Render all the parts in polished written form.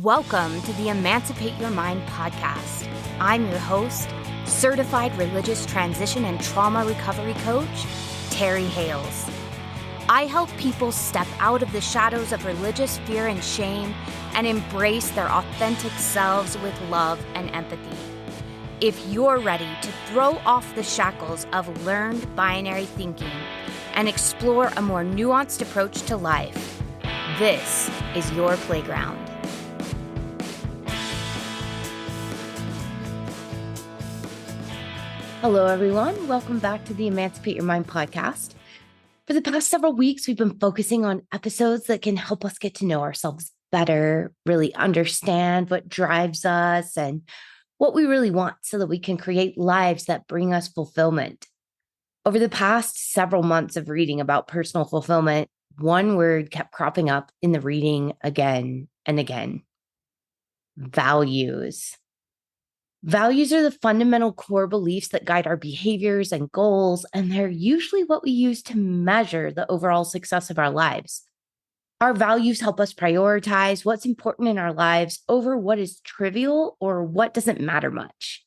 Welcome to the Emancipate Your Mind podcast. I'm your host, certified religious transition and trauma recovery coach, Terry Hales. I help people step out of the shadows of religious fear and shame and embrace their authentic selves with love and empathy. If you're ready to throw off the shackles of learned binary thinking and explore a more nuanced approach to life, this is your playground. Hello, everyone. Welcome back to the Emancipate Your Mind podcast. For the past several weeks, we've been focusing on episodes that can help us get to know ourselves better, really understand what drives us and what we really want so that we can create lives that bring us fulfillment. Over the past several months of reading about personal fulfillment, one word kept cropping up in the reading again and again: values. Values are the fundamental core beliefs that guide our behaviors and goals, and they're usually what we use to measure the overall success of our lives. Our values help us prioritize what's important in our lives over what is trivial or what doesn't matter much.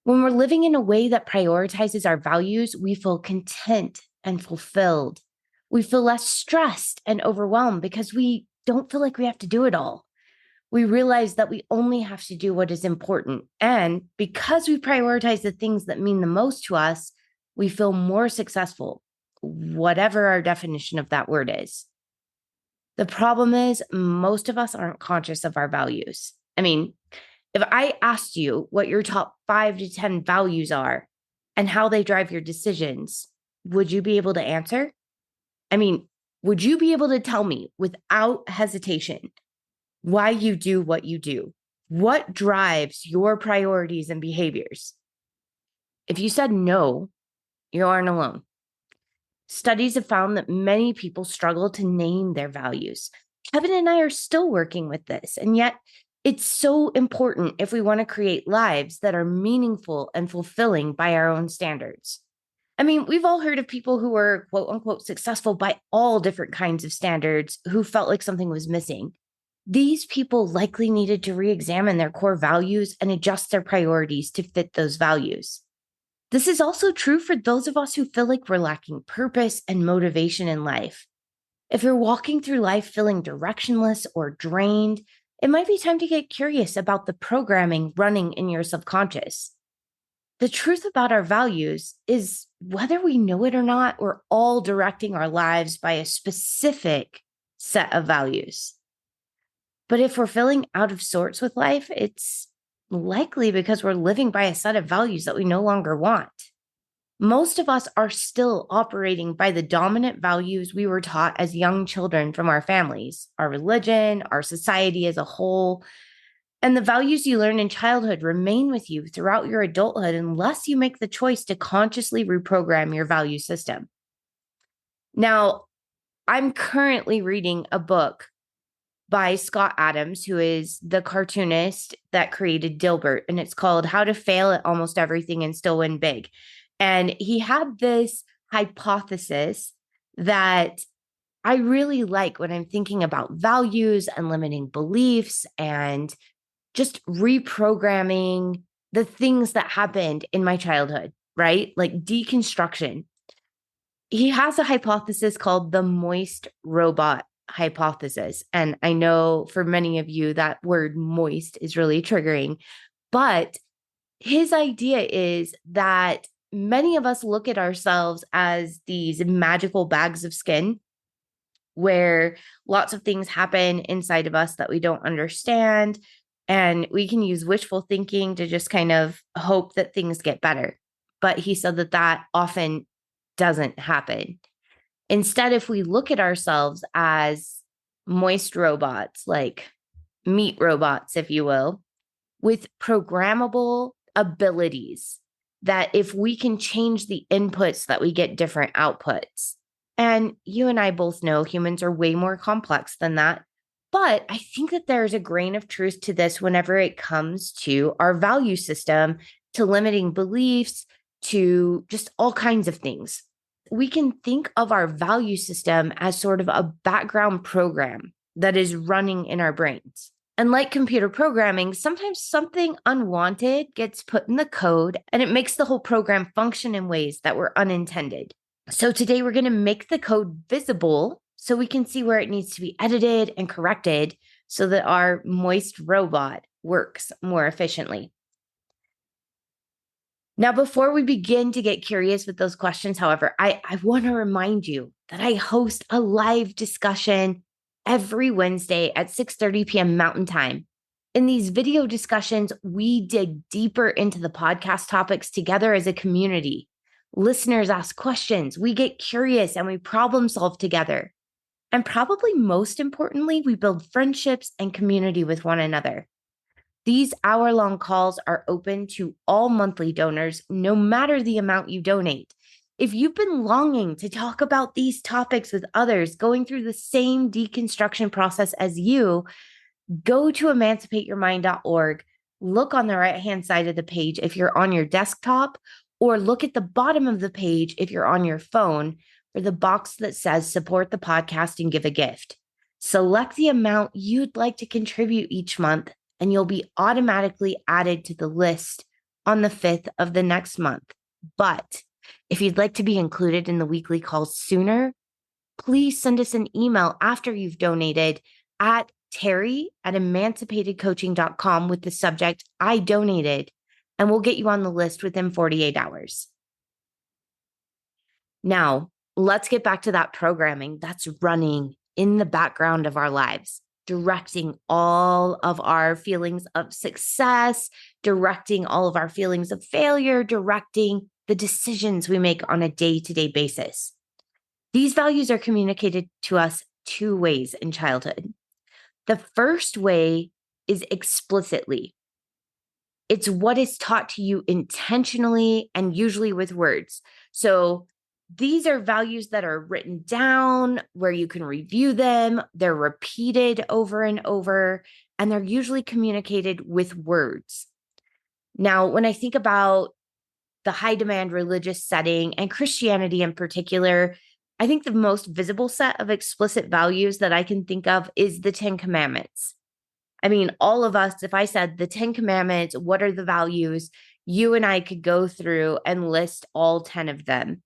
When we're living in a way that prioritizes our values, we feel content and fulfilled. We feel less stressed and overwhelmed because we don't feel like we have to do it all. We realize that we only have to do what is important. And because we prioritize the things that mean the most to us, we feel more successful, whatever our definition of that word is. The problem is, most of us aren't conscious of our values. I mean, if I asked you what your top 5 to 10 values are and how they drive your decisions, would you be able to answer? I mean, would you be able to tell me without hesitation why you do what you do? What drives your priorities and behaviors? If you said no, you aren't alone. Studies have found that many people struggle to name their values. Kevin and I are still working with this, and yet it's so important if we want to create lives that are meaningful and fulfilling by our own standards. I mean, we've all heard of people who were quote unquote successful by all different kinds of standards who felt like something was missing. These people likely needed to re-examine their core values and adjust their priorities to fit those values. This is also true for those of us who feel like we're lacking purpose and motivation in life. If you're walking through life feeling directionless or drained, it might be time to get curious about the programming running in your subconscious. The truth about our values is, whether we know it or not, we're all directing our lives by a specific set of values. But if we're feeling out of sorts with life, it's likely because we're living by a set of values that we no longer want. Most of us are still operating by the dominant values we were taught as young children from our families, our religion, our society as a whole. And the values you learn in childhood remain with you throughout your adulthood unless you make the choice to consciously reprogram your value system. Now, I'm currently reading a book by Scott Adams, who is the cartoonist that created Dilbert, and it's called How to Fail at Almost Everything and Still Win Big. And he had this hypothesis that I really like when I'm thinking about values and limiting beliefs and just reprogramming the things that happened in my childhood, right? Like deconstruction. He has a hypothesis called the moist robot hypothesis. And I know for many of you that word moist is really triggering, but his idea is that many of us look at ourselves as these magical bags of skin where lots of things happen inside of us that we don't understand. And we can use wishful thinking to just kind of hope that things get better. But he said that that often doesn't happen. Instead, if we look at ourselves as moist robots, like meat robots, if you will, with programmable abilities, that if we can change the inputs, that we get different outputs. And you and I both know humans are way more complex than that. But I think that there's a grain of truth to this whenever it comes to our value system, to limiting beliefs, to just all kinds of things. We can think of our value system as sort of a background program that is running in our brains. And like computer programming, sometimes something unwanted gets put in the code and it makes the whole program function in ways that were unintended. So today we're going to make the code visible so we can see where it needs to be edited and corrected so that our moist robot works more efficiently. Now, before we begin to get curious with those questions, however, I want to remind you that I host a live discussion every Wednesday at 6:30 p.m. Mountain Time. In these video discussions, we dig deeper into the podcast topics together as a community. Listeners ask questions, we get curious, and we problem solve together. And probably most importantly, we build friendships and community with one another. These hour-long calls are open to all monthly donors, no matter the amount you donate. If you've been longing to talk about these topics with others going through the same deconstruction process as you, go to emancipateyourmind.org, look on the right-hand side of the page if you're on your desktop, or look at the bottom of the page if you're on your phone for the box that says support the podcast and give a gift. Select the amount you'd like to contribute each month, and you'll be automatically added to the list on the 5th of the next month. But if you'd like to be included in the weekly calls sooner, please send us an email after you've donated at terry@emancipatedcoaching.com with the subject, I donated, and we'll get you on the list within 48 hours. Now, let's get back to that programming that's running in the background of our lives, directing all of our feelings of success, directing all of our feelings of failure, directing the decisions we make on a day-to-day basis. These values are communicated to us two ways in childhood. The first way is explicitly. It's what is taught to you intentionally and usually with words. So these are values that are written down where you can review them. They're repeated over and over, and they're usually communicated with words. Now, when I think about the high demand religious setting and Christianity in particular, I think the most visible set of explicit values that I can think of is the 10 Commandments. I mean, all of us, if I said the 10 Commandments, what are the values? You and I could go through and list all 10 of them.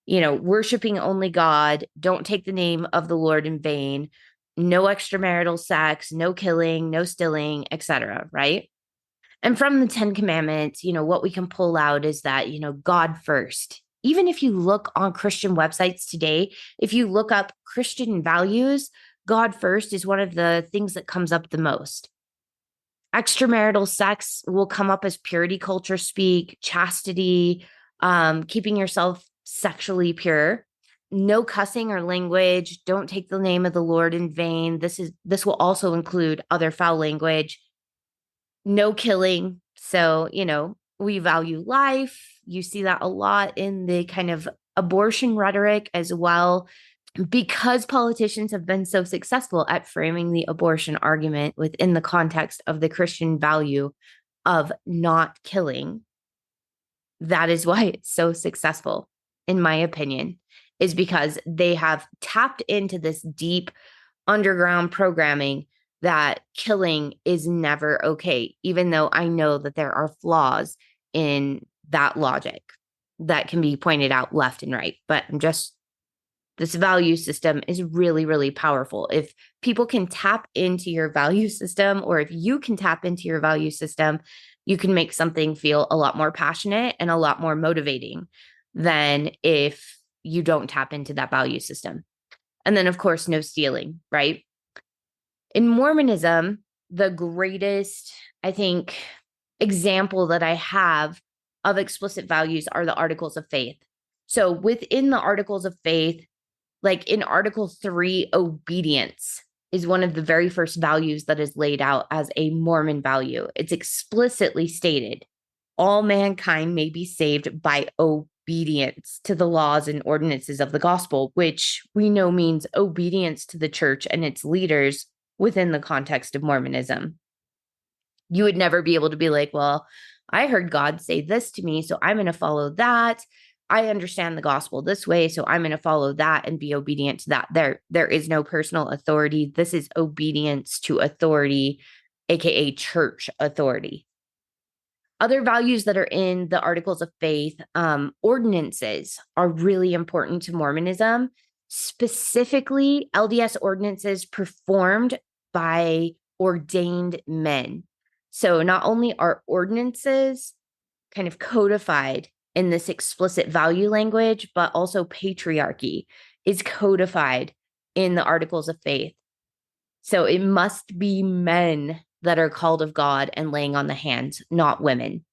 You know, worshiping only God, don't take the name of the Lord in vain, no extramarital sex, no killing, no stealing, etc., right? And from the 10 Commandments, what we can pull out is that, God first. Even if you look on Christian websites today, if you look up Christian values, God first is one of the things that comes up the most. Extramarital sex will come up as purity culture speak, chastity, keeping yourself sexually pure. No cussing or language. Don't take the name of the Lord in vain. This will also include other foul language. No killing. So, we value life. You see that a lot in the kind of abortion rhetoric as well, because politicians have been so successful at framing the abortion argument within the context of the Christian value of not killing. That is why it's so successful, in my opinion, is because they have tapped into this deep underground programming that killing is never okay, even though I know that there are flaws in that logic that can be pointed out left and right. But this value system is really, really powerful. If people can tap into your value system, or if you can tap into your value system, you can make something feel a lot more passionate and a lot more motivating than if you don't tap into that value system. And then, of course, no stealing, right? In Mormonism, the greatest, I think, example that I have of explicit values are the Articles of Faith. So within the Articles of Faith, like in Article 3, obedience is one of the very first values that is laid out as a Mormon value. It's explicitly stated, all mankind may be saved by obedience to the laws and ordinances of the gospel, which we know means obedience to the church and its leaders within the context of Mormonism. You would never be able to be like, well, I heard God say this to me, so I'm going to follow that. I understand the gospel this way, so I'm going to follow that and be obedient to that. There is no personal authority. This is obedience to authority aka church authority. Other values that are in the Articles of Faith, ordinances are really important to Mormonism, specifically LDS ordinances performed by ordained men. So not only are ordinances kind of codified in this explicit value language, but also patriarchy is codified in the Articles of Faith. So it must be men that are called of God and laying on the hands, not women.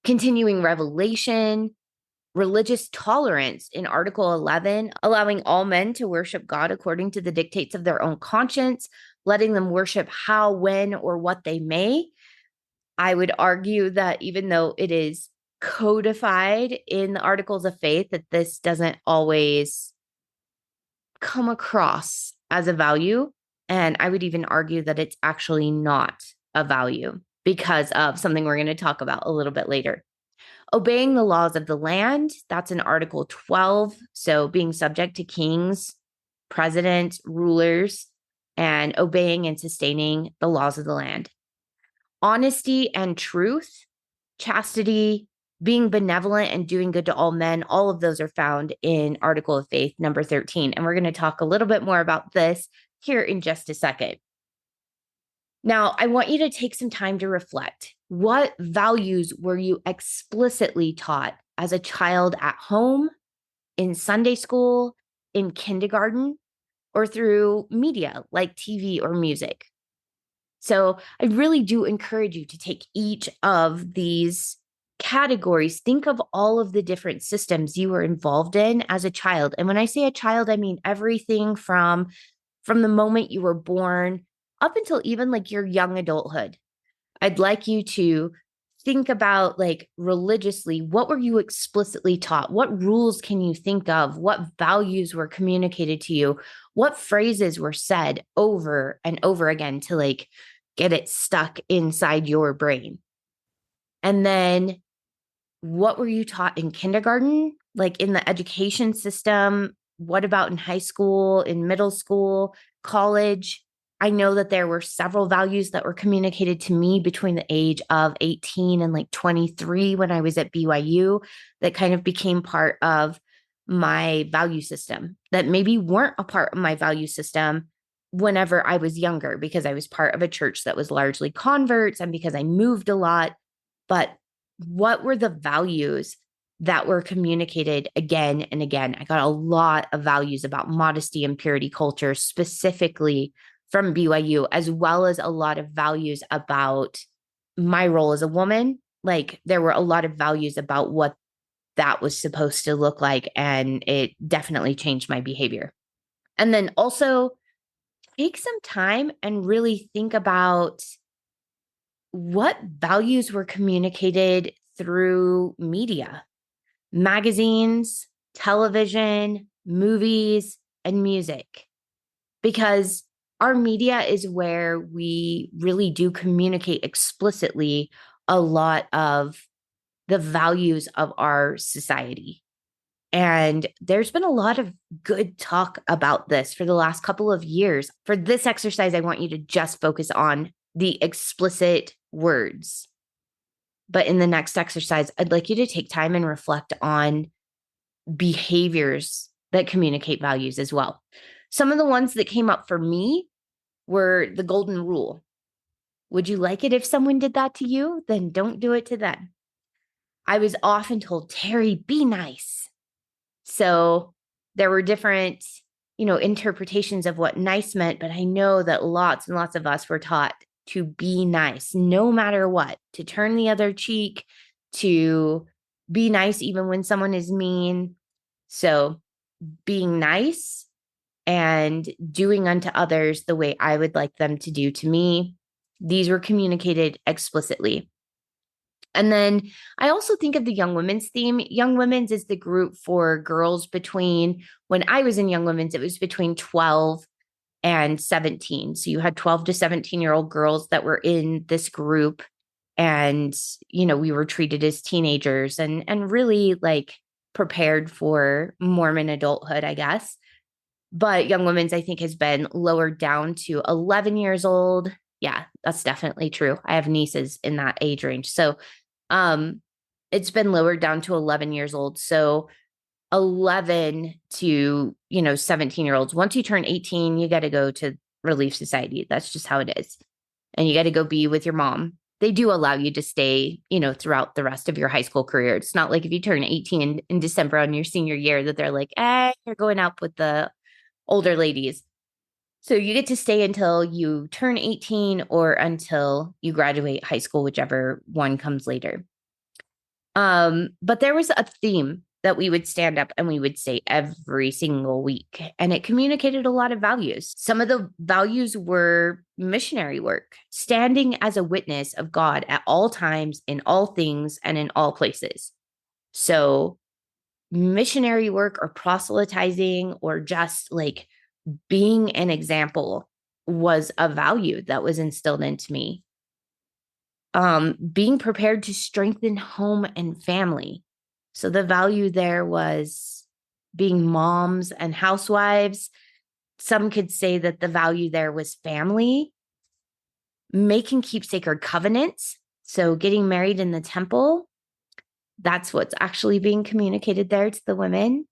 Continuing revelation, religious tolerance in Article 11, allowing all men to worship God according to the dictates of their own conscience, letting them worship how, when, or what they may. I would argue that even though it is codified in the Articles of Faith, that this doesn't always come across as a value. And I would even argue that it's actually not a value because of something we're going to talk about a little bit later. Obeying the laws of the land, that's in Article 12. So being subject to kings, presidents, rulers, and obeying and sustaining the laws of the land. Honesty and truth, chastity, being benevolent and doing good to all men, all of those are found in Article of Faith, number 13. And we're going to talk a little bit more about this here in just a second. Now, I want you to take some time to reflect. What values were you explicitly taught as a child at home, in Sunday school, in kindergarten, or through media like TV or music? So I really do encourage you to take each of these categories. Think of all of the different systems you were involved in as a child. And when I say a child, I mean everything from the moment you were born up until even like your young adulthood. I'd like you to think about, like, religiously, what were you explicitly taught? What rules can you think of? What values were communicated to you? What phrases were said over and over again to like get it stuck inside your brain? And then what were you taught in kindergarten, like in the education system? What about in high school, in middle school, college? I know that there were several values that were communicated to me between the age of 18 and like 23 when I was at BYU that kind of became part of my value system that maybe weren't a part of my value system whenever I was younger, because I was part of a church that was largely converts and because I moved a lot. But what were the values that were communicated again and again? I got a lot of values about modesty and purity culture, specifically from BYU, as well as a lot of values about my role as a woman. Like, there were a lot of values about what that was supposed to look like, and it definitely changed my behavior. And then also take some time and really think about what values were communicated through media, magazines, television, movies, and music, because our media is where we really do communicate explicitly a lot of the values of our society. And there's been a lot of good talk about this for the last couple of years. For this exercise, I want you to just focus on the explicit words. But in the next exercise, I'd like you to take time and reflect on behaviors that communicate values as well. Some of the ones that came up for me were the golden rule. Would you like it if someone did that to you? Then don't do it to them. I was often told, Terry, be nice. So there were different, interpretations of what nice meant, but I know that lots and lots of us were taught to be nice, no matter what, to turn the other cheek, to be nice even when someone is mean. So being nice and doing unto others the way I would like them to do to me, these were communicated explicitly. And then I also think of the Young Women's theme. Young Women's is the group for girls between, when I was in Young Women's, it was between 12 and 17. So you had 12 to 17-year-old girls that were in this group. And, we were treated as teenagers and really like prepared for Mormon adulthood, I guess. But Young Women's, I think, has been lowered down to 11 years old. Yeah, that's definitely true. I have nieces in that age range. So um it's been lowered down to 11 years old. So 11 to, 17-year-olds. Once you turn 18, you got to go to Relief Society. That's just how it is. And you got to go be with your mom. They do allow you to stay, throughout the rest of your high school career. It's not like if you turn 18 in December on your senior year that they're like, you're going out with the older ladies. So you get to stay until you turn 18 or until you graduate high school, whichever one comes later. But there was a theme that we would stand up and we would say every single week, and it communicated a lot of values. Some of the values were missionary work, standing as a witness of God at all times, in all things, and in all places. So, missionary work or proselytizing or just like being an example was a value that was instilled into me. Being prepared to strengthen home and family. So the value there was being moms and housewives. Some could say that the value there was family, make and keep sacred covenants. So getting married in the temple, that's what's actually being communicated there to the women.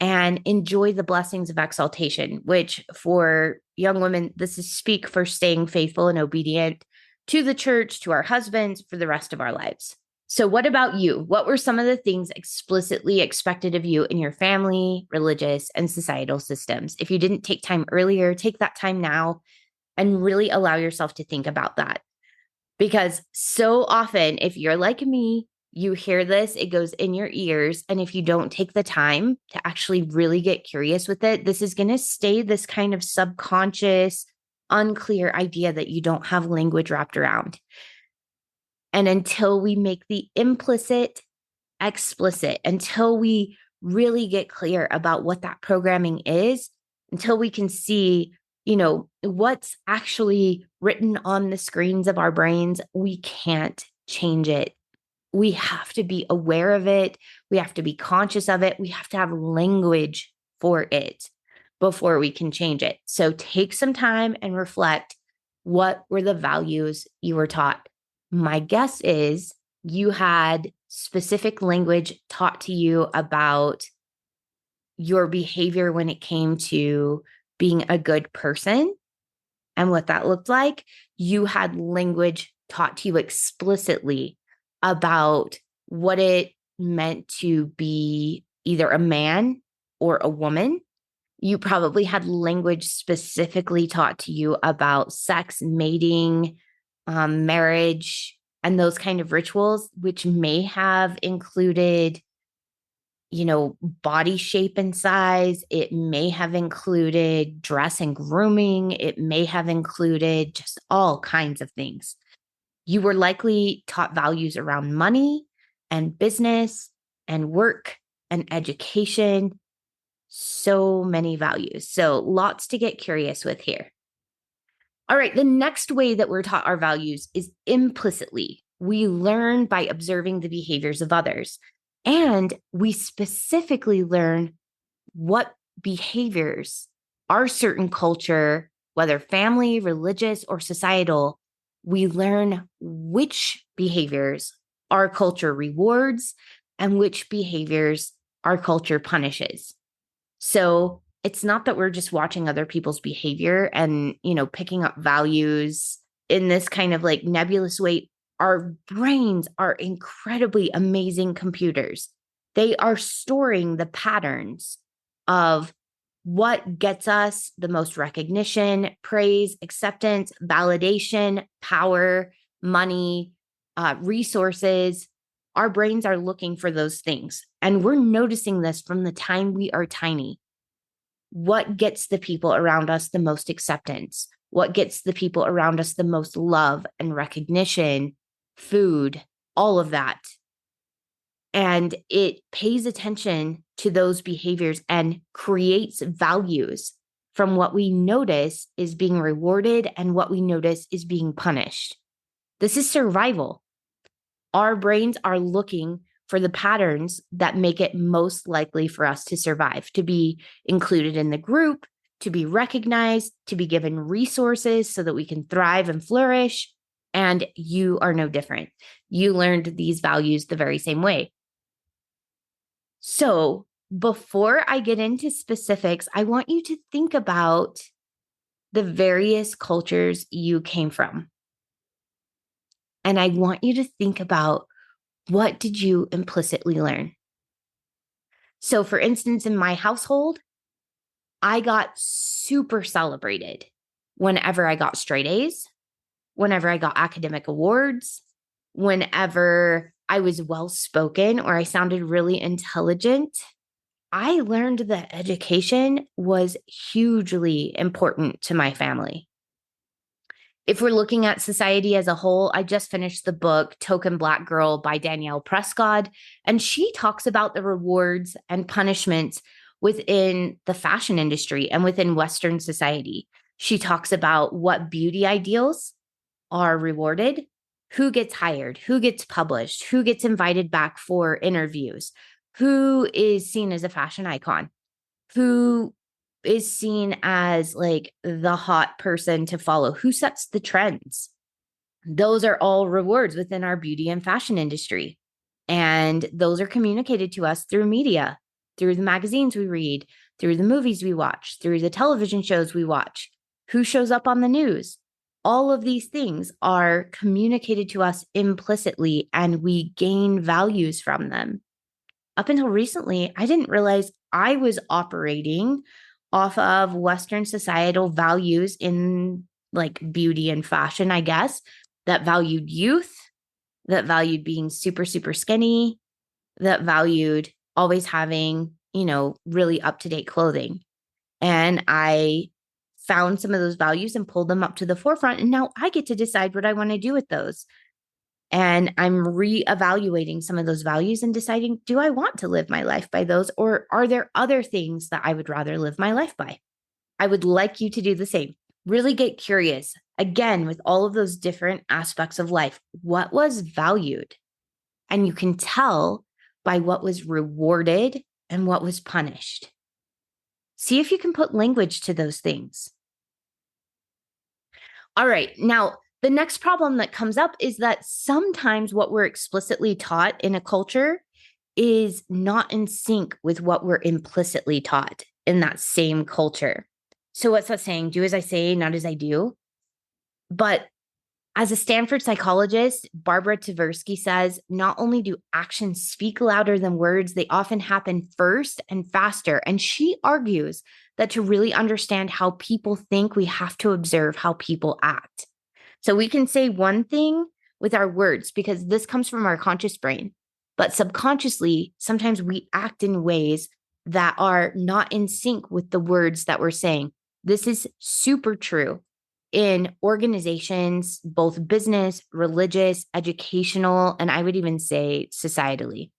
And enjoy the blessings of exaltation, which for young women, this is speak for staying faithful and obedient to the church, to our husbands for the rest of our lives. So, what about you? What were some of the things explicitly expected of you in your family, religious, and societal systems? If you didn't take time earlier, take that time now and really allow yourself to think about that. Because so often, if you're like me, you hear this, it goes in your ears. And if you don't take the time to actually really get curious with it, this is going to stay this kind of subconscious, unclear idea that you don't have language wrapped around. And until we make the implicit explicit, until we really get clear about what that programming is, until we can see, what's actually written on the screens of our brains, we can't change it. We have to be aware of it. We have to be conscious of it. We have to have language for it before we can change it. So take some time and reflect. What were the values you were taught? My guess is you had specific language taught to you about your behavior when it came to being a good person and what that looked like. You had language taught to you explicitly about what it meant to be either a man or a woman. You probably had language specifically taught to you about sex, mating, marriage, and those kind of rituals, which may have included, body shape and size. It may have included dress and grooming. It may have included just all kinds of things. You were likely taught values around money and business and work and education. So many values. So lots to get curious with here. All right. The next way that we're taught our values is implicitly. We learn by observing the behaviors of others. And we specifically learn what behaviors our certain culture, whether family, religious, or societal, we learn which behaviors our culture rewards and which behaviors our culture punishes. So it's not that we're just watching other people's behavior and, picking up values in this kind of like nebulous way. Our brains are incredibly amazing computers. They are storing the patterns of what gets us the most recognition, praise, acceptance, validation, power, money, resources. Our brains are looking for those things. And we're noticing this from the time we are tiny. What gets the people around us the most acceptance? What gets the people around us the most love and recognition, food, all of that. And it pays attention to those behaviors and creates values from what we notice is being rewarded and what we notice is being punished. This is survival. Our brains are looking for the patterns that make it most likely for us to survive, to be included in the group, to be recognized, to be given resources so that we can thrive and flourish. And you are no different. You learned these values the very same way. So before I get into specifics, I want you to think about the various cultures you came from. And I want you to think about, what did you implicitly learn? So for instance, in my household, I got super celebrated whenever I got straight A's, whenever I got academic awards, whenever I was well-spoken or I sounded really intelligent. I learned that education was hugely important to my family. If we're looking at society as a whole, I just finished the book Token Black Girl by Danielle Prescott, and she talks about the rewards and punishments within the fashion industry and within Western society. She talks about what beauty ideals are rewarded, who gets hired, who gets published, who gets invited back for interviews, who is seen as a fashion icon, who is seen as like the hot person to follow, who sets the trends. Those are all rewards within our beauty and fashion industry. And those are communicated to us through media, through the magazines we read, through the movies we watch, through the television shows we watch, who shows up on the news. All of these things are communicated to us implicitly, and we gain values from them. Up until recently, I didn't realize I was operating off of Western societal values in like beauty and fashion, I guess, that valued youth, that valued being super, super skinny, that valued always having, really up-to-date clothing. And I found some of those values and pulled them up to the forefront. And now I get to decide what I want to do with those. And I'm reevaluating some of those values and deciding, do I want to live my life by those? Or are there other things that I would rather live my life by? I would like you to do the same. Really get curious. Again, with all of those different aspects of life, what was valued? And you can tell by what was rewarded and what was punished. See if you can put language to those things. All right. Now, the next problem that comes up is that sometimes what we're explicitly taught in a culture is not in sync with what we're implicitly taught in that same culture. So what's that saying? Do as I say, not as I do. But as a Stanford psychologist, Barbara Tversky says, not only do actions speak louder than words, they often happen first and faster. And she argues that to really understand how people think, we have to observe how people act. So we can say one thing with our words because this comes from our conscious brain, but subconsciously, sometimes we act in ways that are not in sync with the words that we're saying. This is super true in organizations, both business, religious, educational, and I would even say societally.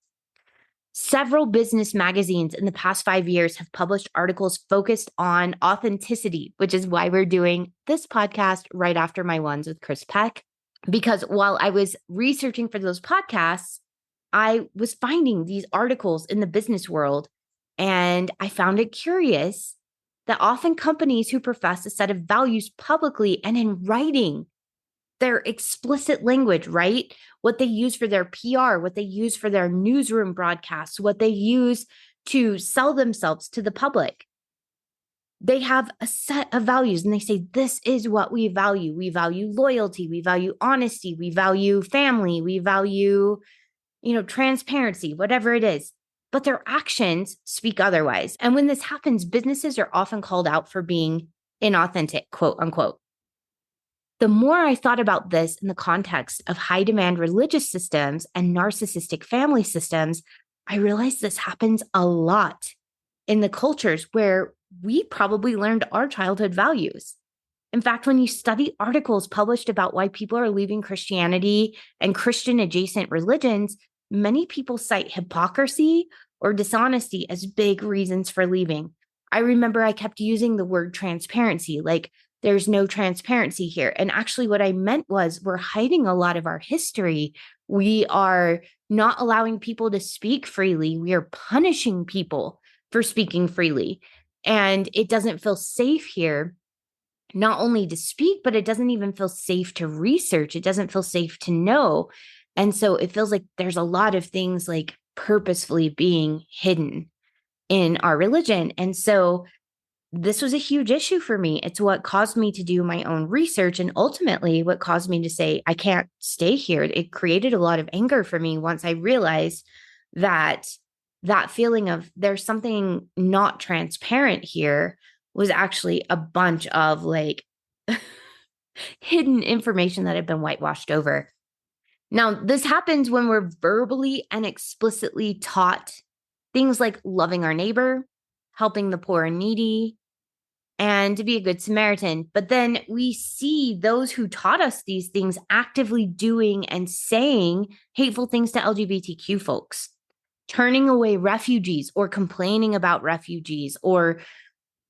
Several business magazines in the past 5 years have published articles focused on authenticity, which is why we're doing this podcast right after my ones with Chris Peck. Because while I was researching for those podcasts, I was finding these articles in the business world, and I found it curious that often companies who profess a set of values publicly and in writing, their explicit language, right? What they use for their PR, what they use for their newsroom broadcasts, what they use to sell themselves to the public. They have a set of values and they say, this is what we value. We value loyalty. We value honesty. We value family. We value, transparency, whatever it is. But their actions speak otherwise. And when this happens, businesses are often called out for being inauthentic, quote unquote. The more I thought about this in the context of high demand religious systems and narcissistic family systems, I realized this happens a lot in the cultures where we probably learned our childhood values. In fact, when you study articles published about why people are leaving Christianity and Christian adjacent religions, many people cite hypocrisy or dishonesty as big reasons for leaving. I remember I kept using the word transparency, like there's no transparency here. And actually what I meant was we're hiding a lot of our history. We are not allowing people to speak freely. We are punishing people for speaking freely. And it doesn't feel safe here, not only to speak, but it doesn't even feel safe to research. It doesn't feel safe to know. And so it feels like there's a lot of things like purposefully being hidden in our religion. And so this was a huge issue for me. It's what caused me to do my own research and ultimately what caused me to say, I can't stay here. It created a lot of anger for me once I realized that that feeling of there's something not transparent here was actually a bunch of like hidden information that had been whitewashed over. Now, this happens when we're verbally and explicitly taught things like loving our neighbor, helping the poor and needy, and to be a good Samaritan. But then we see those who taught us these things actively doing and saying hateful things to LGBTQ folks, turning away refugees or complaining about refugees or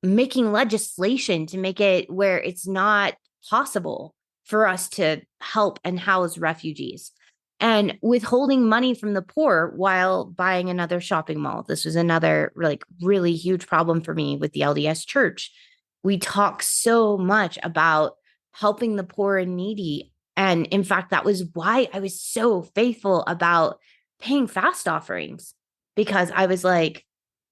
making legislation to make it where it's not possible for us to help and house refugees, and withholding money from the poor while buying another shopping mall. This was another like really huge problem for me with the LDS church. We talk so much about helping the poor and needy. And in fact, that was why I was so faithful about paying fast offerings, because I was like,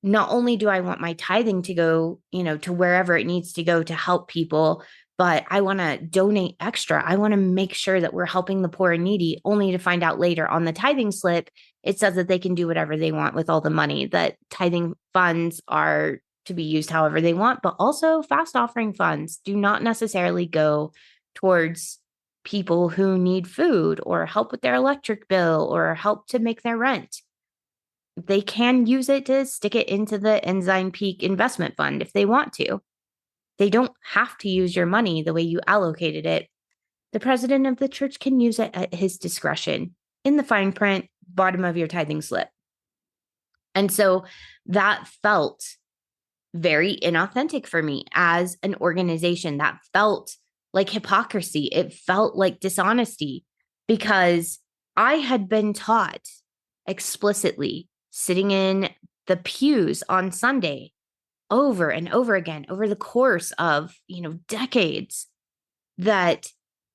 not only do I want my tithing to go, to wherever it needs to go to help people, but I want to donate extra. I want to make sure that we're helping the poor and needy, only to find out later on the tithing slip, it says that they can do whatever they want with all the money, that tithing funds are to be used however they want, but also fast offering funds do not necessarily go towards people who need food or help with their electric bill or help to make their rent. They can use it to stick it into the Ensign Peak investment fund if they want to. They don't have to use your money the way you allocated it. The president of the church can use it at his discretion in the fine print, bottom of your tithing slip. And so that felt very inauthentic for me as an organization. That felt like hypocrisy. It felt like dishonesty, because I had been taught explicitly, sitting in the pews on Sunday over and over again over the course of, decades, that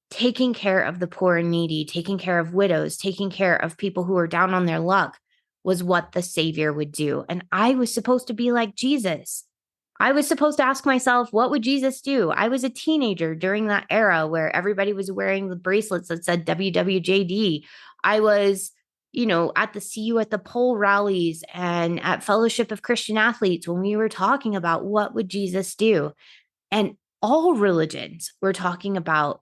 taking care of the poor and needy, taking care of widows, taking care of people who are down on their luck was what the Savior would do. And I was supposed to be like Jesus. I was supposed to ask myself, what would Jesus do? I was a teenager during that era where everybody was wearing the bracelets that said WWJD. I was, at the See You at the Pole rallies and at Fellowship of Christian Athletes when we were talking about what would Jesus do. And all religions were talking about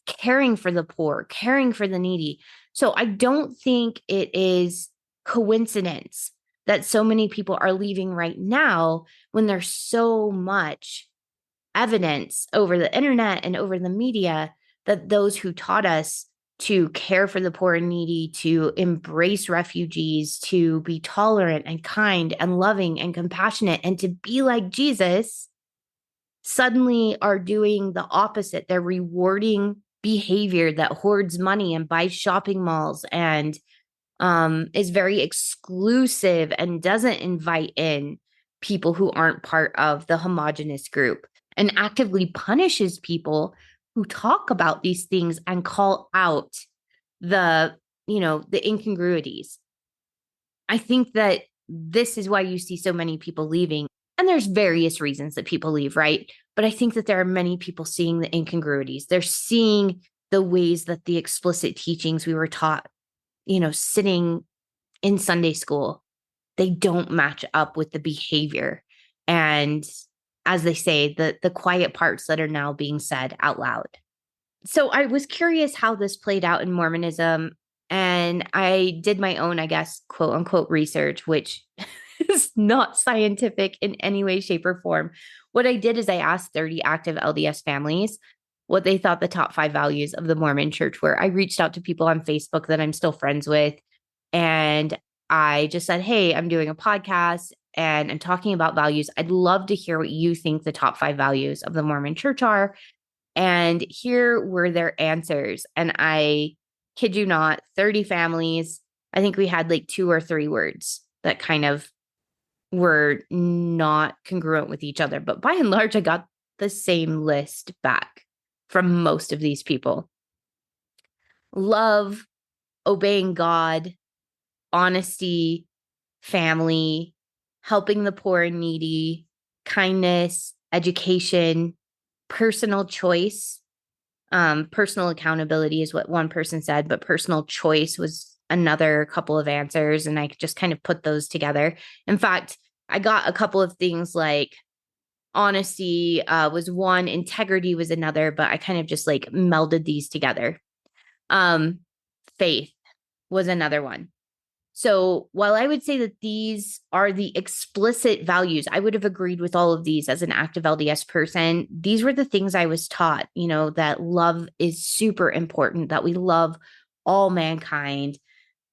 caring for the poor, caring for the needy. So I don't think it is coincidence that so many people are leaving right now when there's so much evidence over the internet and over the media that those who taught us to care for the poor and needy, to embrace refugees, to be tolerant and kind and loving and compassionate, and to be like Jesus, suddenly are doing the opposite. They're rewarding behavior that hoards money and buys shopping malls and is very exclusive and doesn't invite in people who aren't part of the homogenous group, and actively punishes people who talk about these things and call out the incongruities. I think that this is why you see so many people leaving. And there's various reasons that people leave, right? But I think that there are many people seeing the incongruities. They're seeing the ways that the explicit teachings we were taught, sitting in Sunday school, they don't match up with the behavior. And as they say, the quiet parts that are now being said out loud. So I was curious how this played out in Mormonism. And I did my own, I guess, quote unquote research, which is not scientific in any way, shape, or form. What I did is I asked 30 active LDS families what they thought the top 5 values of the Mormon church were. I reached out to people on Facebook that I'm still friends with. And I just said, hey, I'm doing a podcast and I'm talking about values. I'd love to hear what you think the top 5 values of the Mormon church are. And here were their answers. And I kid you not, 30 families. I think we had like 2 or 3 words that kind of were not congruent with each other. But by and large, I got the same list back from most of these people: love, obeying God, honesty, family, helping the poor and needy, kindness, education, personal choice. Personal accountability is what one person said, but personal choice was another couple of answers. And I just kind of put those together. In fact, I got a couple of things like honesty was one, integrity was another, but I kind of just like melded these together. Um, Faith was another one. So while I would say that these are the explicit values, I would have agreed with all of these as an active LDS person. These were the things I was taught, that love is super important, that we love all mankind,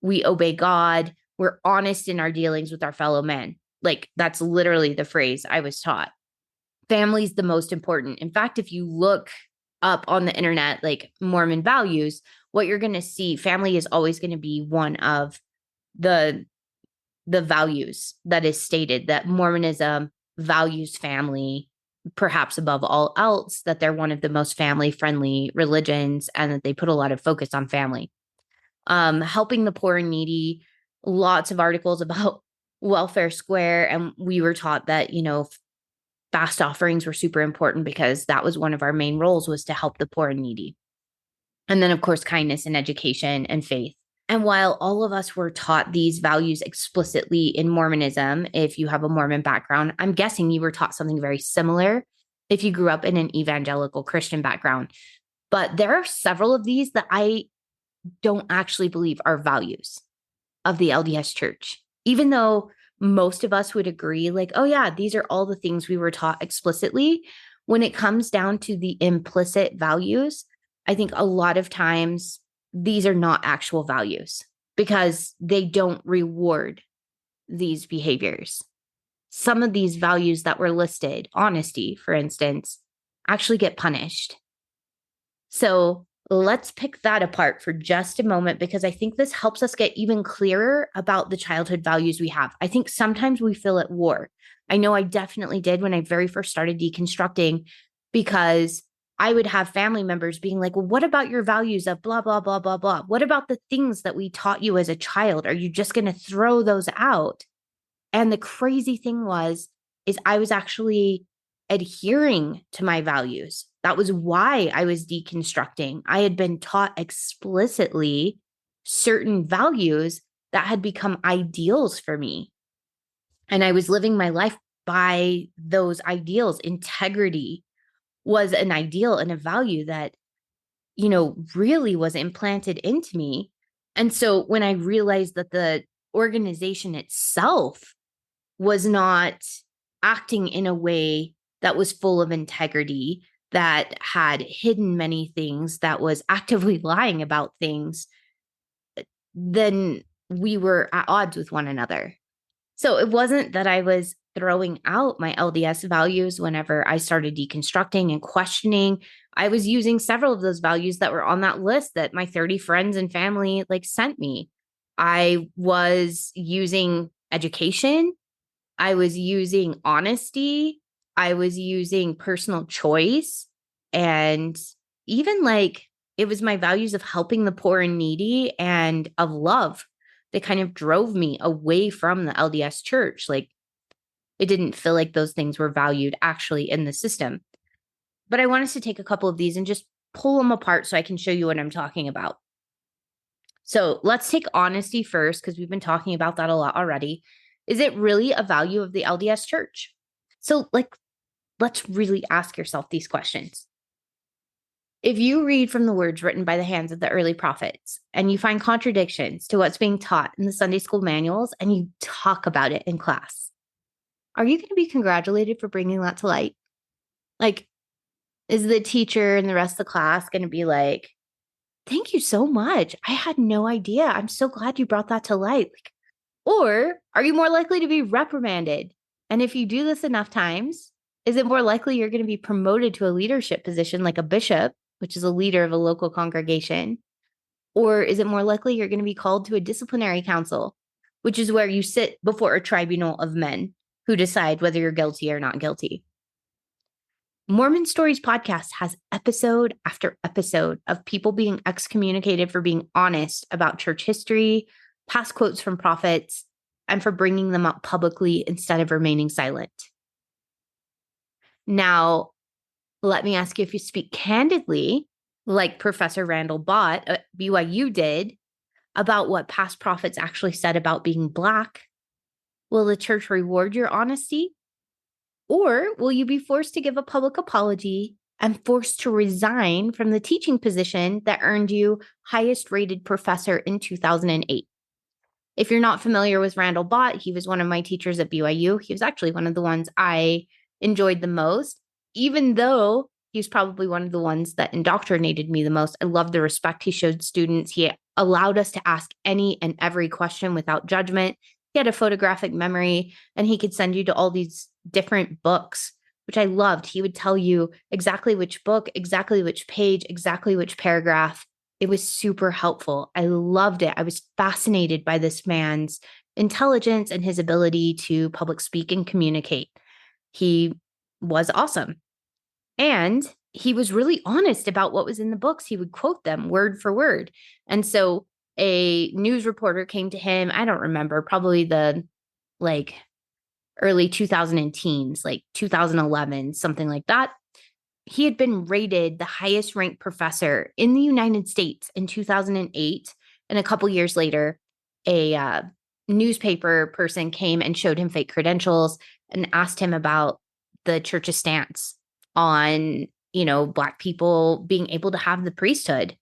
we obey God, we're honest in our dealings with our fellow men. Like, that's literally the phrase I was taught. Family's the most important. In fact, if you look up on the internet, like Mormon values, what you're going to see, family is always going to be one of the values that is stated, that Mormonism values family perhaps above all else, that they're one of the most family friendly religions, and that they put a lot of focus on family. Helping the poor and needy, lots of articles about welfare square. And we were taught that, fast offerings were super important because that was one of our main roles, was to help the poor and needy. And then, of course, kindness and education and faith. And while all of us were taught these values explicitly in Mormonism, if you have a Mormon background, I'm guessing you were taught something very similar if you grew up in an evangelical Christian background. But there are several of these that I don't actually believe are values of the LDS Church, even though most of us would agree, like, oh, yeah, these are all the things we were taught explicitly. When it comes down to the implicit values, I think a lot of times these are not actual values because they don't reward these behaviors. Some of these values that were listed, honesty, for instance, actually get punished. So let's pick that apart for just a moment, because I think this helps us get even clearer about the childhood values we have. I think sometimes we feel at war. I know I definitely did when I very first started deconstructing, because I would have family members being like, well, what about your values of blah, blah, blah, blah, blah? What about the things that we taught you as a child? Are you just going to throw those out? And the crazy thing is I was actually adhering to my values. That was why I was deconstructing. I had been taught explicitly certain values that had become ideals for me. And I was living my life by those ideals. Integrity was an ideal and a value that, really was implanted into me. And so when I realized that the organization itself was not acting in a way that was full of integrity, that had hidden many things, that was actively lying about things, then we were at odds with one another. So it wasn't that I was throwing out my LDS values whenever I started deconstructing and questioning. I was using several of those values that were on that list that my 30 friends and family sent me. I was using education. I was using honesty. I was using personal choice. And even it was my values of helping the poor and needy and of love that kind of drove me away from the LDS Church. It didn't feel like those things were valued actually in the system. But I want us to take a couple of these and just pull them apart so I can show you what I'm talking about. So let's take honesty first, because we've been talking about that a lot already. Is it really a value of the LDS Church? So let's really ask yourself these questions. If you read from the words written by the hands of the early prophets and you find contradictions to what's being taught in the Sunday school manuals and you talk about it in class, are you going to be congratulated for bringing that to light? Is the teacher and the rest of the class going to be like, thank you so much. I had no idea. I'm so glad you brought that to light. Or are you more likely to be reprimanded? And if you do this enough times, is it more likely you're going to be promoted to a leadership position like a bishop, which is a leader of a local congregation? Or is it more likely you're going to be called to a disciplinary council, which is where you sit before a tribunal of men who decide whether you're guilty or not guilty. Mormon Stories podcast has episode after episode of people being excommunicated for being honest about church history, past quotes from prophets, and for bringing them up publicly instead of remaining silent. Now, let me ask you, if you speak candidly, like Professor Randall Bott at BYU did, about what past prophets actually said about being Black, will the church reward your honesty? Or will you be forced to give a public apology and forced to resign from the teaching position that earned you highest rated professor in 2008? If you're not familiar with Randall Bott, he was one of my teachers at BYU. He was actually one of the ones I enjoyed the most, even though he was probably one of the ones that indoctrinated me the most. I loved the respect he showed students. He allowed us to ask any and every question without judgment. He had a photographic memory, and he could send you to all these different books, which I loved. He would tell you exactly which book, exactly which page, exactly which paragraph. It was super helpful. I loved it. I was fascinated by this man's intelligence and his ability to public speak and communicate. He was awesome. And he was really honest about what was in the books. He would quote them word for word. And so a news reporter came to him, I don't remember, probably the early 2010s, like 2011, something like that. He had been rated the highest ranked professor in the United States in 2008. And a couple years later, a newspaper person came and showed him fake credentials and asked him about the church's stance on, Black people being able to have the priesthood,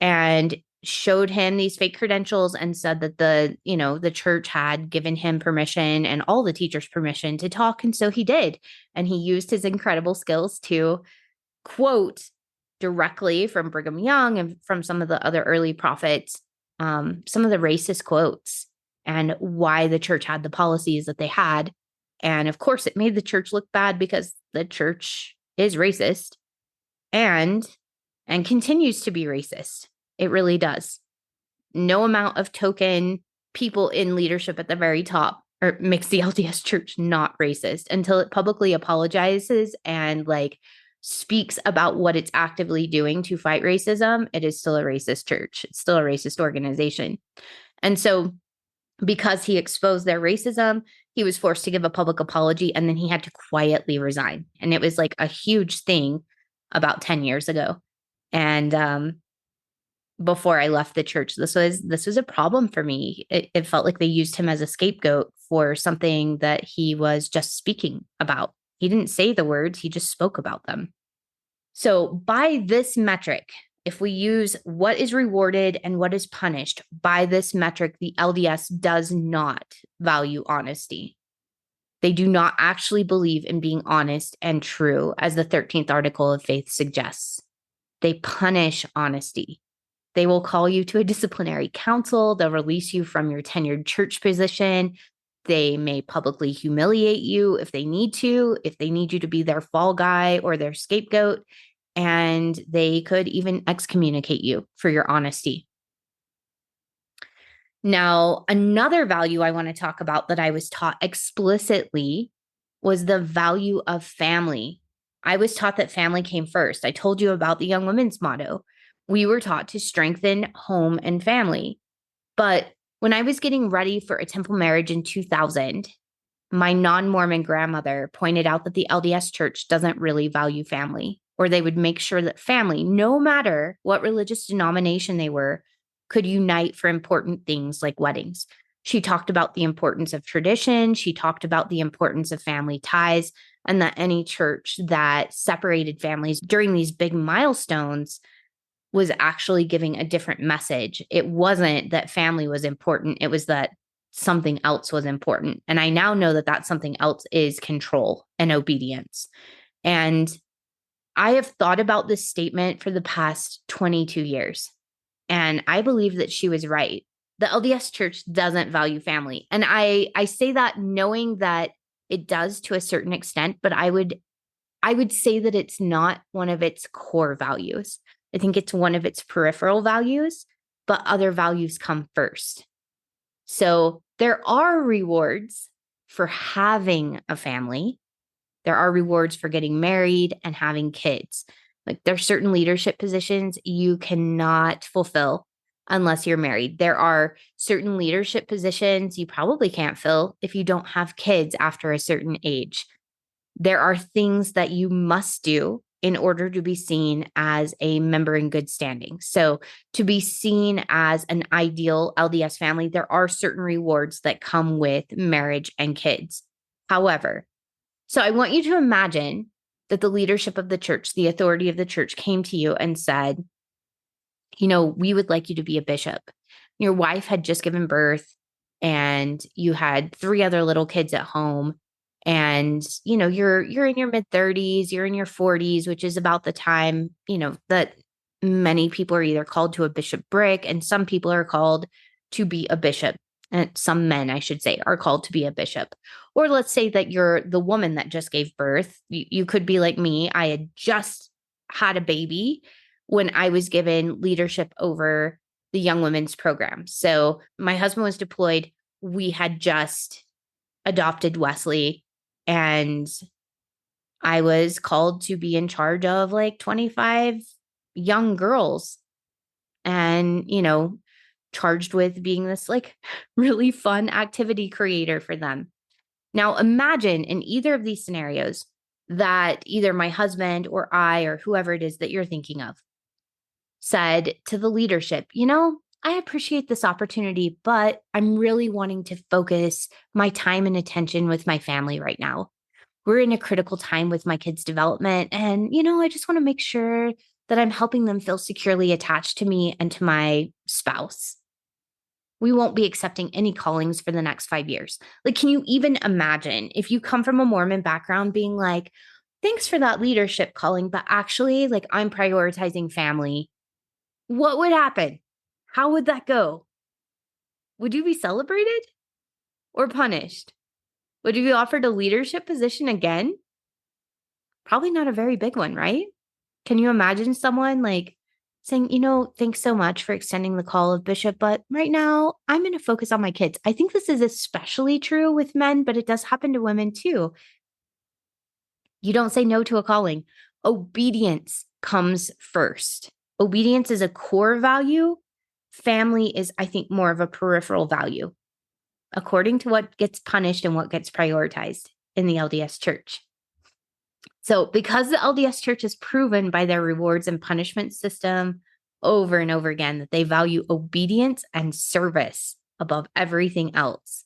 and showed him these fake credentials and said that the church had given him permission and all the teachers permission to talk. And so he did. And he used his incredible skills to quote directly from Brigham Young and from some of the other early prophets, some of the racist quotes and why the church had the policies that they had. And of course, it made the church look bad because the church is racist and continues to be racist. It really does. No amount of token people in leadership at the very top or makes the LDS church not racist until it publicly apologizes and speaks about what it's actively doing to fight racism. It is still a racist church. It's still a racist organization. And so because he exposed their racism, he was forced to give a public apology, and then he had to quietly resign. And it was like a huge thing about 10 years ago. And before I left the church, this was a problem for me. It felt like they used him as a scapegoat for something that he was just speaking about. He didn't say the words, he just spoke about them. So by this metric, if we use what is rewarded and what is punished, by this metric, the LDS does not value honesty. They do not actually believe in being honest and true, as the 13th article of faith suggests. They punish honesty. They will call you to a disciplinary council. They'll release you from your tenured church position. They may publicly humiliate you if they need to, if they need you to be their fall guy or their scapegoat. And they could even excommunicate you for your honesty. Now, another value I want to talk about that I was taught explicitly was the value of family. I was taught that family came first. I told you about the Young Women's motto. We were taught to strengthen home and family. But when I was getting ready for a temple marriage in 2000, my non-Mormon grandmother pointed out that the LDS church doesn't really value family, or they would make sure that family, no matter what religious denomination they were, could unite for important things like weddings. She talked about the importance of tradition. She talked about the importance of family ties, and that any church that separated families during these big milestones was actually giving a different message. It wasn't that family was important. It was that something else was important. And I now know that that something else is control and obedience. And I have thought about this statement for the past 22 years. And I believe that she was right. The LDS church doesn't value family. And I say that knowing that it does to a certain extent, but I would say that it's not one of its core values. I think it's one of its peripheral values, but other values come first. So there are rewards for having a family. There are rewards for getting married and having kids. Like there are certain leadership positions you cannot fulfill unless you're married. There are certain leadership positions you probably can't fill if you don't have kids after a certain age. There are things that you must do in order to be seen as a member in good standing. So, to be seen as an ideal LDS family, there are certain rewards that come with marriage and kids. However, so I want you to imagine that the leadership of the church, the authority of the church came to you and said, we would like you to be a bishop. Your wife had just given birth and you had 3 other little kids at home. And, you're in your mid 30s, you're in your 40s, which is about the time, that many people are either called to a bishopric and some people are called to be a bishop. And some men, I should say, are called to be a bishop. Or let's say that you're the woman that just gave birth. You could be like me. I had just had a baby when I was given leadership over the young women's program. So my husband was deployed. We had just adopted Wesley, and I was called to be in charge of like 25 young girls and, charged with being this like really fun activity creator for them. Now, imagine in either of these scenarios that either my husband or I or whoever it is that you're thinking of said to the leadership, I appreciate this opportunity, but I'm really wanting to focus my time and attention with my family right now. We're in a critical time with my kids' development. And, I just want to make sure that I'm helping them feel securely attached to me and to my spouse. We won't be accepting any callings for the next 5 years. Like, can you even imagine if you come from a Mormon background being like, thanks for that leadership calling, but actually, like, I'm prioritizing family? What would happen? How would that go? Would you be celebrated or punished? Would you be offered a leadership position again? Probably not a very big one, right? Can you imagine someone like saying, thanks so much for extending the call of bishop, but right now I'm going to focus on my kids. I think this is especially true with men, but it does happen to women too. You don't say no to a calling. Obedience comes first. Obedience is a core value. Family is, I think, more of a peripheral value, according to what gets punished and what gets prioritized in the LDS church. So because the LDS church has proven by their rewards and punishment system over and over again that they value obedience and service above everything else,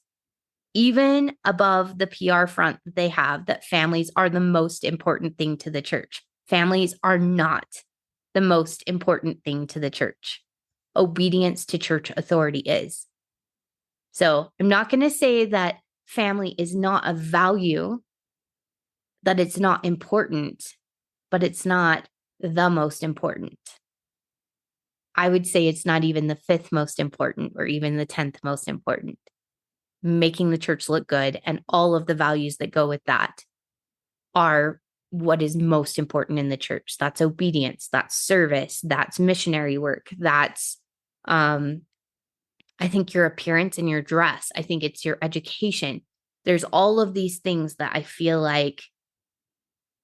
even above the PR front that they have, that families are the most important thing to the church. Families are not the most important thing to the church. Obedience to church authority is. So I'm not going to say that family is not a value, that it's not important, but it's not the most important. I would say it's not even the 5th most important or even the 10th most important. Making the church look good and all of the values that go with that are what is most important in the church. That's obedience, that's service, that's missionary work, that's I think your appearance and your dress. I think it's your education. There's all of these things that I feel like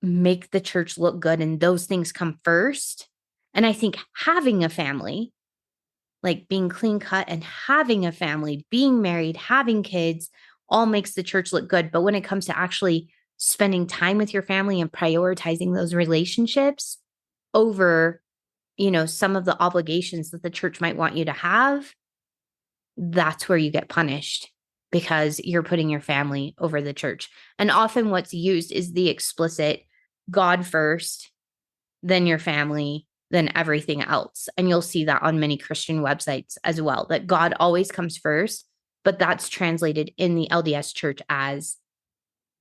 make the church look good, and those things come first. And I think having a family, like being clean cut and having a family, being married, having kids, all makes the church look good. But when it comes to actually spending time with your family and prioritizing those relationships over, some of the obligations that the church might want you to have, that's where you get punished because you're putting your family over the church. And often what's used is the explicit God first, then your family, then everything else. And you'll see that on many Christian websites as well, that God always comes first, but that's translated in the LDS church as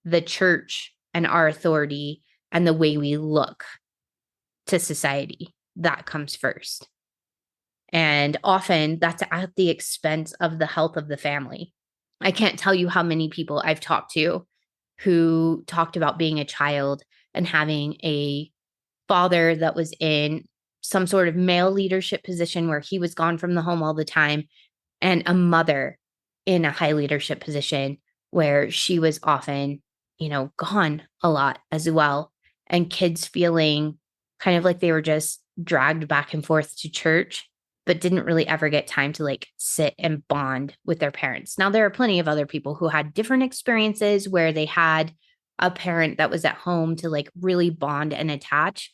the church and our authority and the way we look to society. That comes first. And often that's at the expense of the health of the family. I can't tell you how many people I've talked to who talked about being a child and having a father that was in some sort of male leadership position where he was gone from the home all the time, and a mother in a high leadership position where she was often, gone a lot as well. And kids feeling kind of like they were just dragged back and forth to church, but didn't really ever get time to like sit and bond with their parents. Now, there are plenty of other people who had different experiences where they had a parent that was at home to like really bond and attach.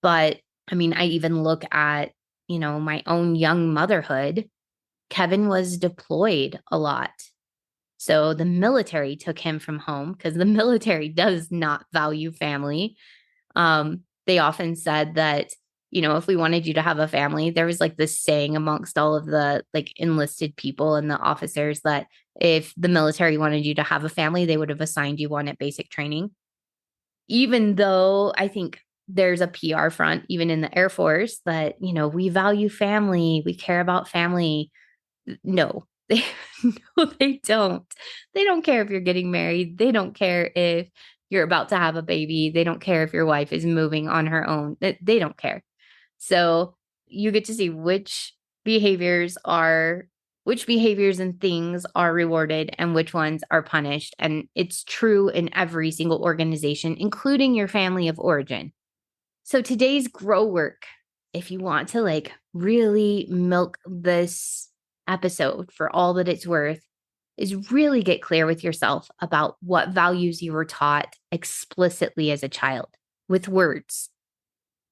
But I mean, I even look at, my own young motherhood. Kevin was deployed a lot. So the military took him from home because the military does not value family. They often said that, if we wanted you to have a family, there was like this saying amongst all of the like enlisted people and the officers that if the military wanted you to have a family, they would have assigned you one at basic training. Even though I think there's a PR front, even in the Air Force, that, we value family, we care about family. No, they no, they don't. They don't care if you're getting married. They don't care if you're about to have a baby. They don't care if your wife is moving on her own. They don't care. So you get to see which behaviors and things are rewarded and which ones are punished. And it's true in every single organization, including your family of origin. So today's grow work, if you want to like really milk this episode for all that it's worth, is really get clear with yourself about what values you were taught explicitly as a child with words.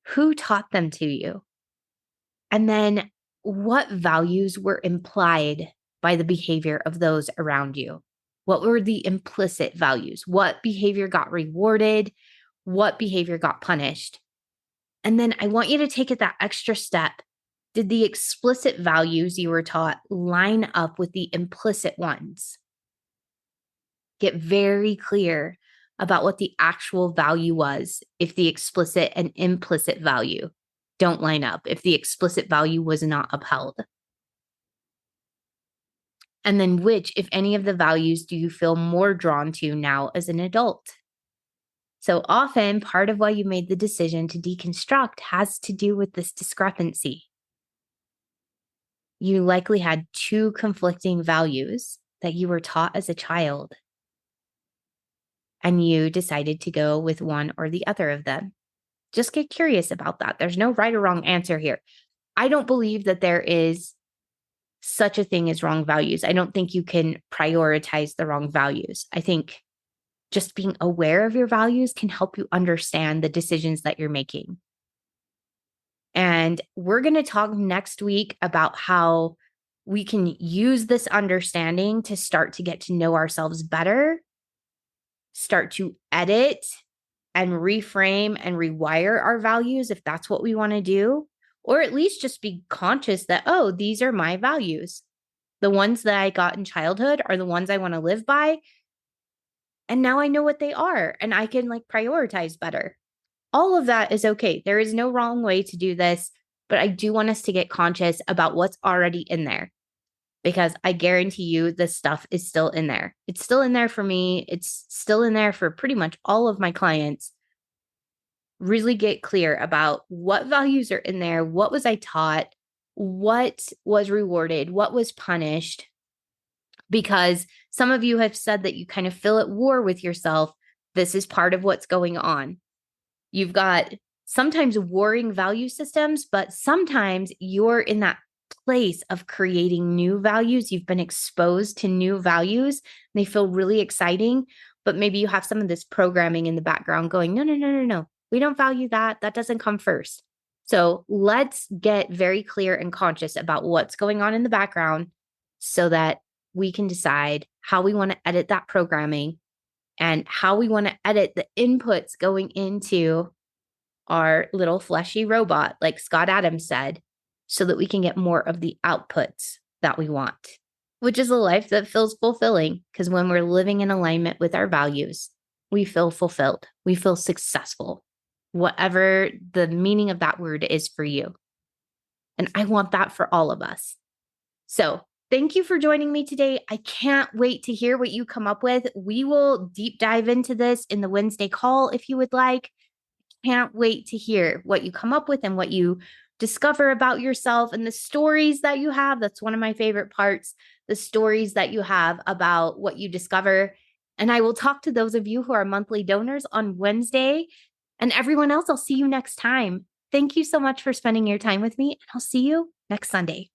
Who taught them to you? And then what values were implied by the behavior of those around you? What were the implicit values? What behavior got rewarded? What behavior got punished? And then I want you to take it that extra step. Did the explicit values you were taught line up with the implicit ones? Get very clear about what the actual value was if the explicit and implicit value don't line up, if the explicit value was not upheld. And then which, if any of the values, do you feel more drawn to now as an adult? So often, part of why you made the decision to deconstruct has to do with this discrepancy. You likely had two conflicting values that you were taught as a child, and you decided to go with one or the other of them. Just get curious about that. There's no right or wrong answer here. I don't believe that there is such a thing as wrong values. I don't think you can prioritize the wrong values. I think just being aware of your values can help you understand the decisions that you're making. And we're going to talk next week about how we can use this understanding to start to get to know ourselves better, start to edit and reframe and rewire our values if that's what we want to do, or at least just be conscious that, oh, these are my values. The ones that I got in childhood are the ones I want to live by. And now I know what they are and I can like prioritize better. All of that is okay. There is no wrong way to do this, but I do want us to get conscious about what's already in there, because I guarantee you this stuff is still in there. It's still in there for me. It's still in there for pretty much all of my clients. Really get clear about what values are in there. What was I taught? What was rewarded? What was punished? Because some of you have said that you kind of feel at war with yourself. This is part of what's going on. You've got sometimes warring value systems, but sometimes you're in that place of creating new values. You've been exposed to new values. They feel really exciting, but maybe you have some of this programming in the background going, no, no, no, no, no. We don't value that. That doesn't come first. So let's get very clear and conscious about what's going on in the background so that we can decide how we want to edit that programming and how we want to edit the inputs going into our little fleshy robot, like Scott Adams said, so that we can get more of the outputs that we want, which is a life that feels fulfilling. Because when we're living in alignment with our values, we feel fulfilled. We feel successful, whatever the meaning of that word is for you. And I want that for all of us. So thank you for joining me today. I can't wait to hear what you come up with. We will deep dive into this in the Wednesday call if you would like. Can't wait to hear what you come up with and what you discover about yourself and the stories that you have. That's one of my favorite parts, the stories that you have about what you discover. And I will talk to those of you who are monthly donors on Wednesday. And everyone else, I'll see you next time. Thank you so much for spending your time with me. And I'll see you next Sunday.